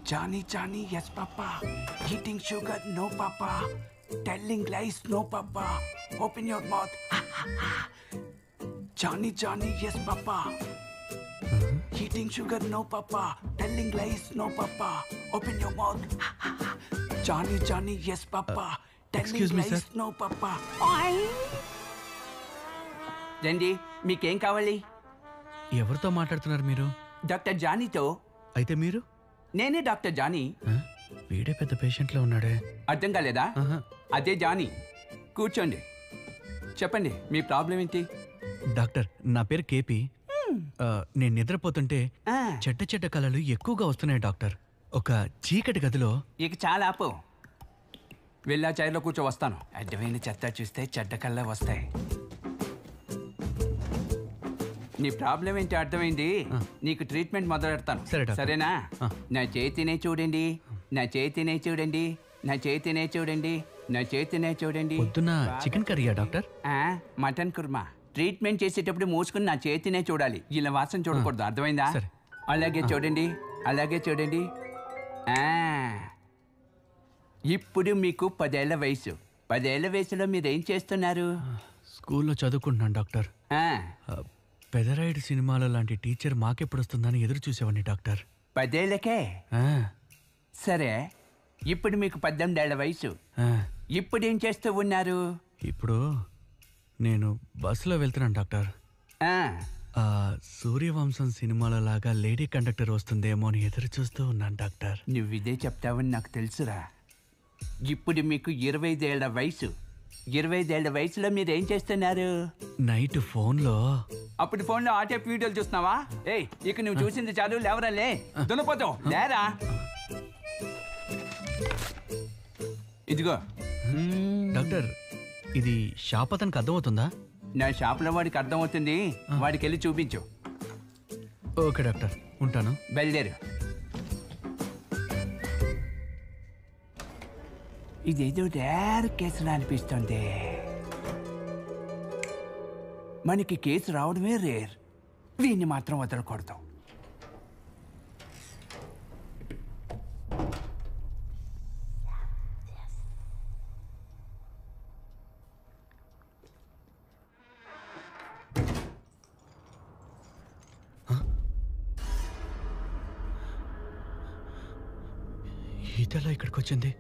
Johnny, yes, Papa. Eating sugar, no, Papa. Telling lies, no, Papa. Open your mouth. Johnny, yes, Papa. Eating sugar, no, Papa. Telling lies, no, Papa. Open your mouth. Johnny, yes, Papa. Telling lies, no, Papa. రండి, మీకేం కావాలి? ఎవరితో మాట్లాడుతున్నారు మీరు? Doctor జానీతో. అయితే మీరు? నేనే doctor Johnny. వీడే పెద్ద పేషెంట్లో ఉన్నాడే. అర్థం కాలేదా? అదే జానీ. కూర్చోండి, చెప్పండి మీ ప్రాబ్లం ఏంటి? డాక్టర్, నా పేరు కేపీ. నేను నిద్రపోతుంటే చెడ్డ కళలు ఎక్కువగా వస్తున్నాయి డాక్టర్. ఒక చీకటి గదిలో. ఇక చాలా ఆపు, వెళ్ళా చైర్లో కూర్చో వస్తాను. అడ్డమైన చెత్త చూస్తే చెడ్డ కళ్ళ వస్తాయి. నీ ప్రాబ్లం ఏంటి అర్థమైంది. నీకు ట్రీట్మెంట్ మొదలెడతాను, సరేనా? నా చేతినే చూడండి, నా చేతినే చూడండి, నా చేతినే చూడండి, నా చేతినే చూడండి. పొద్దున్న చికెన్ కర్రీయా డాక్టర్? మటన్ కుర్మా. ట్రీట్మెంట్ చేసేటప్పుడు మూసుకుని నా చేతినే చూడాలి, ఇలా వాసన చూడకూడదు, అర్థమైందా? అలాగే చూడండి, అలాగే చూడండి. ఇప్పుడు మీకు 10 ఏళ్ల వయసు. 10 ఏళ్ల వయసులో మీరేం చేస్తున్నారు? స్కూల్లో చదువుకుంటున్నాను డాక్టర్. పెదరాయుడు సినిమాలో లాంటి టీచర్ మాకెప్పుడు వస్తుందని ఎదురు చూసేవాడిని డాక్టర్. 10 ఏళ్లకే? సరే, ఇప్పుడు మీకు 18 ఏళ్ల వయసు. ఇప్పుడు ఏం చేస్తూ ఉన్నారు? ఇప్పుడు నేను బస్సులో వెళ్తున్నాను డాక్టర్. సూర్యవంశం సినిమాలో లాగా లేడీ కండక్టర్ వస్తుందేమో అని ఎదురు చూస్తూ ఉన్నాను డాక్టర్. నువ్వు ఇదే చెప్తావని నాకు తెలుసురా. ఇప్పుడు మీకు 25 ఏళ్ల వయసు. 25 ఏళ్ల వయసులో మీరు ఏం చేస్తున్నారు? నైట్ ఫోన్లో. అప్పుడు ఫోన్లో ఆ టైప్ వీడియోలు చూస్తున్నావా? ఏయ్, ఇక నువ్వు చూసింది చాలు, లేవరాలే, దున్నపోతావు, లేరా. ఇదిగో డాక్టర్, ఇది షాప్ అతనికి అర్థమవుతుందా? నా షాప్లో వాడికి అర్థమవుతుంది, వాడికి వెళ్ళి చూపించు. ఓకే డాక్టర్, ఉంటాను. బయలుదేరు. ఇదేదో రేర్ కేసులా అనిపిస్తుంది. మనకి కేసు రావడమే రేర్, వీడిని మాత్రం వదలకూడదు. ఇదెలా ఇక్కడికి వచ్చింది?